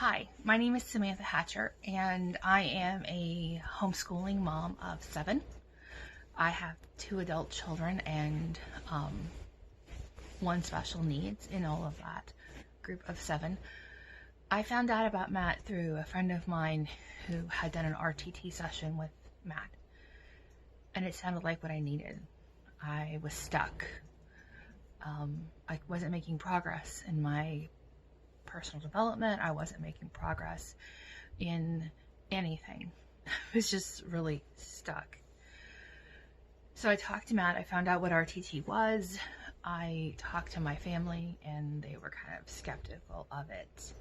Hi, my name is Samantha Hatcher, and I am a homeschooling mom of 7. I have 2 adult children and one special needs in all of that group of 7. I found out about Matt through a friend of mine who had done an RTT session with Matt, and it sounded like what I needed. I was stuck. I wasn't making progress in my personal development. I wasn't making progress in anything. I was just really stuck. So I talked to Matt. I found out what RTT was. I talked to my family, and they were kind of skeptical of it.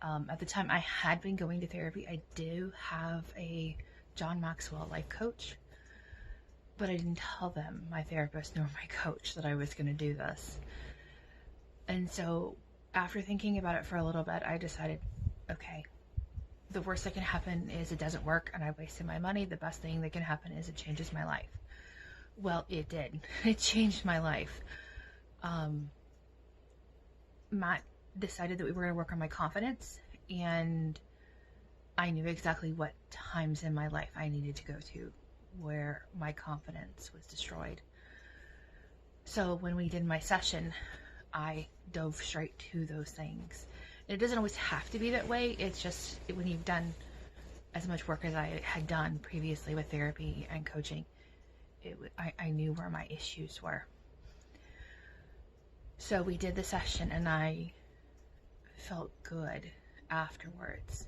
At the time, I had been going to therapy. I do have a John Maxwell life coach, but I didn't tell them, my therapist nor my coach, that I was going to do this. And so after thinking about it for a little bit, I decided, okay, the worst that can happen is it doesn't work and I wasted my money. The best thing that can happen is it changes my life. Well, it did. It changed my life. Matt decided that we were going to work on my confidence, and I knew exactly what times in my life I needed to go to where my confidence was destroyed. So when we did my session, I dove straight to those things. And it doesn't always have to be that way. It's just when you've done as much work as I had done previously with therapy and coaching, I knew where my issues were. So we did the session, and I felt good afterwards.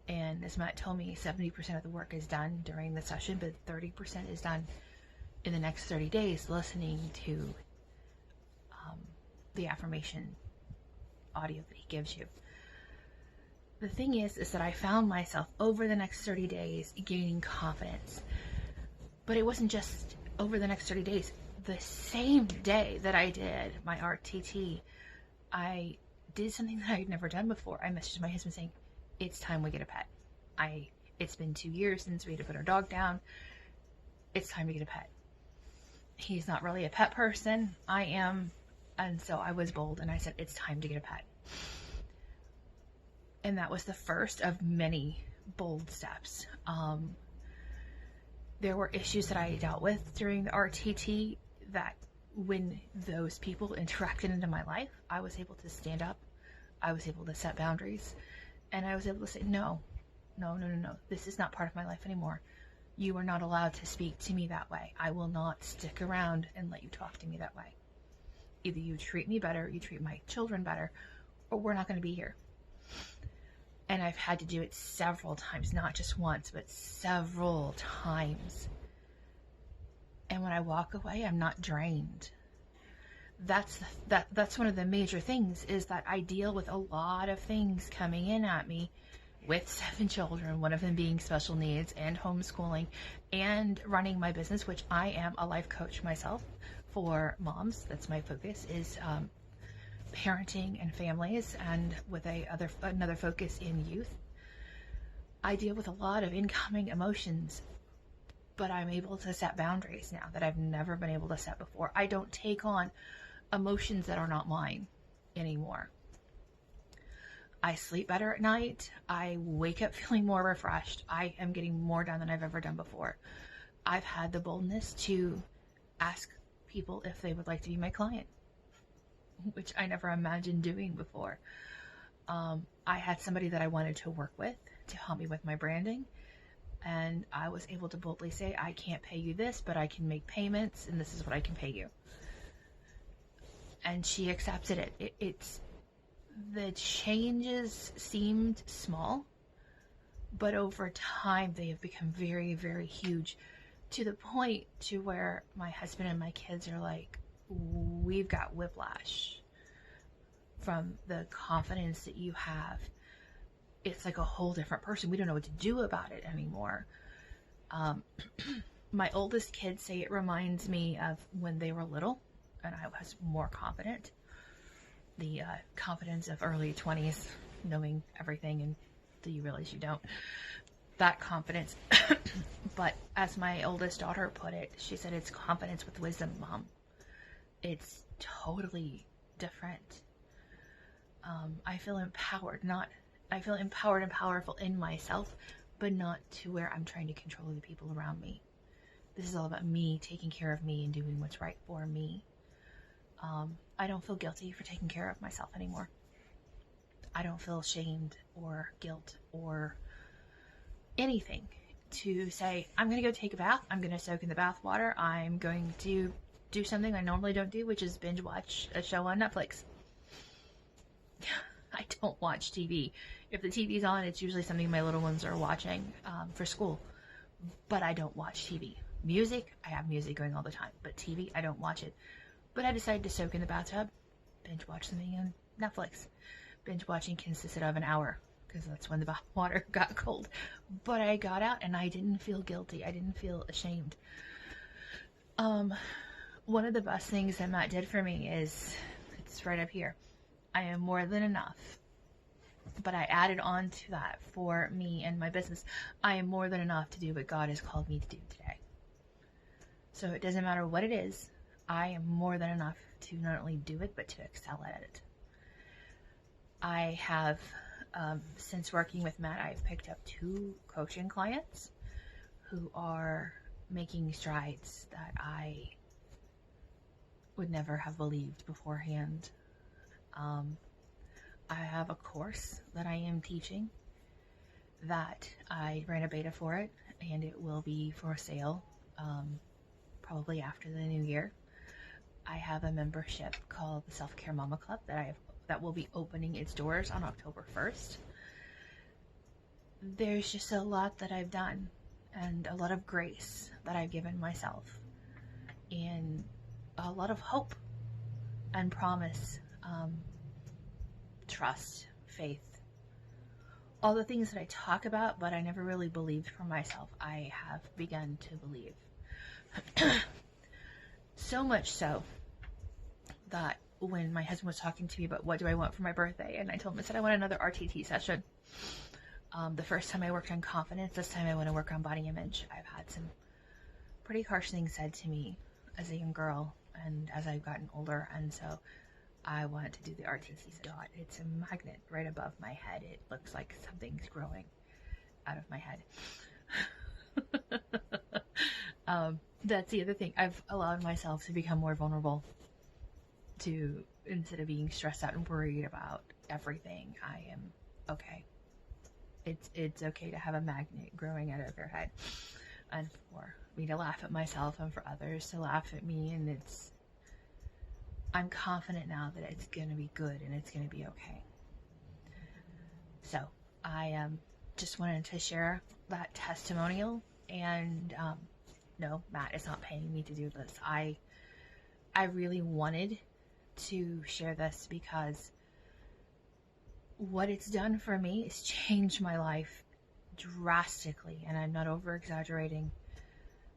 And as Matt told me, 70% of the work is done during the session, but 30% is done in the next 30 days, listening to the affirmation audio that he gives you. The thing is that I found myself over the next 30 days gaining confidence. But it wasn't just over the next 30 days. The same day that I did my RTT, I did something that I had never done before. I messaged my husband saying, it's time we get a pet. It's been 2 years since we had to put our dog down. It's time to get a pet. He's not really a pet person. I am. And so I was bold and I said, it's time to get a pet. And that was the first of many bold steps. There were issues that I dealt with during the RTT that when those people interacted into my life, I was able to stand up. I was able to set boundaries. And I was able to say, no. This is not part of my life anymore. You are not allowed to speak to me that way. I will not stick around and let you talk to me that way. Either you treat me better, you treat my children better, or we're not going to be here. And I've had to do it several times, not just once, but several times. And when I walk away, I'm not drained. That's one of the major things, is that I deal with a lot of things coming in at me with 7 children, one of them being special needs, and homeschooling, and running my business, which I am a life coach myself for moms. That's my focus, is parenting and families, and with another focus in youth. I deal with a lot of incoming emotions, but I'm able to set boundaries now that I've never been able to set before. I don't take on emotions that are not mine anymore. I sleep better at night. I wake up feeling more refreshed. I am getting more done than I've ever done before. I've had the boldness to ask people if they would like to be my client, which I never imagined doing before. I had somebody that I wanted to work with to help me with my branding, and I was able to boldly say, I can't pay you this, but I can make payments, and this is what I can pay you. And she accepted it. The changes seemed small, but over time they have become very, very huge, to the point to where my husband and my kids are like, we've got whiplash from the confidence that you have. It's like a whole different person. We don't know what to do about it anymore. My oldest kids say it reminds me of when they were little and I was more confident. The confidence of early 20s, knowing everything until you realize you don't. That confidence. But as my oldest daughter put it, she said, it's confidence with wisdom, Mom. It's totally different. I feel empowered, not I feel empowered and powerful in myself, but not to where I'm trying to control the people around me. This is all about me taking care of me and doing what's right for me. I don't feel guilty for taking care of myself anymore. I don't feel shamed or guilt or anything to say, I'm going to go take a bath. I'm going to soak in the bath water. I'm going to do something I normally don't do, which is binge watch a show on Netflix. I don't watch TV. If the TV's on, it's usually something my little ones are watching for school. But I don't watch TV. Music, I have music going all the time. But TV, I don't watch it. But I decided to soak in the bathtub, binge watch something on Netflix. Binge watching consisted of an hour, because that's when the bath water got cold. But I got out and I didn't feel guilty. I didn't feel ashamed. One of the best things that Matt did for me is, it's right up here. I am more than enough. But I added on to that for me and my business. I am more than enough to do what God has called me to do today. So it doesn't matter what it is. I am more than enough to not only do it, but to excel at it. I have, since working with Matt, I've picked up 2 coaching clients who are making strides that I would never have believed beforehand. I have a course that I am teaching that I ran a beta for it, and it will be for sale probably after the new year. I have a membership called the Self-Care Mama Club that will be opening its doors on October 1st. There's just a lot that I've done and a lot of grace that I've given myself and a lot of hope and promise, trust, faith, all the things that I talk about but I never really believed for myself, I have begun to believe. So much so that when my husband was talking to me about what do I want for my birthday, and I told him, I said I want another RTT session. The first time I worked on confidence, this time I want to work on body image. I've had some pretty harsh things said to me as a young girl and as I've gotten older, and so I want to do the RTT dot. It's a magnet right above my head. It looks like something's growing out of my head. That's the other thing. I've allowed myself to become more vulnerable, to, instead of being stressed out and worried about everything, I am okay. It's okay to have a magnet growing out of your head, and for me to laugh at myself and for others to laugh at me, and I'm confident now that it's going to be good and it's going to be okay. So I just wanted to share that testimonial, and no, Matt is not paying me to do this. I really wanted to share this because what it's done for me is changed my life drastically, and I'm not over exaggerating.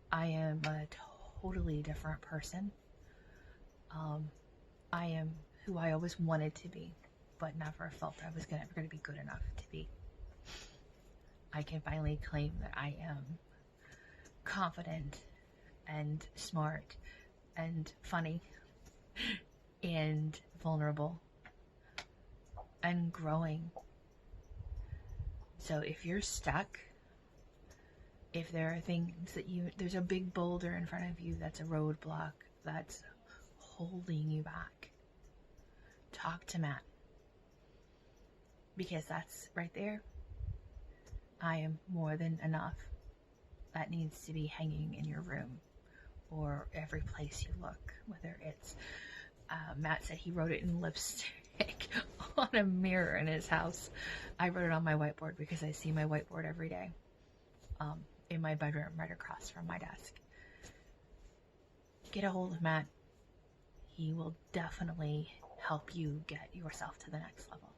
I am a totally different person. I am who I always wanted to be, but never felt I was ever going to be good enough to be. I can finally claim that I am confident and smart and funny and vulnerable and growing. So if you're stuck, if there are things that there's a big boulder in front of you that's a roadblock that's holding you back, talk to Matt, because that's right there. I am more than enough. That needs to be hanging in your room or every place you look, whether it's Matt said he wrote it in lipstick on a mirror in his house. I wrote it on my whiteboard because I see my whiteboard every day in my bedroom right across from my desk. Get a hold of Matt. He will definitely help you get yourself to the next level.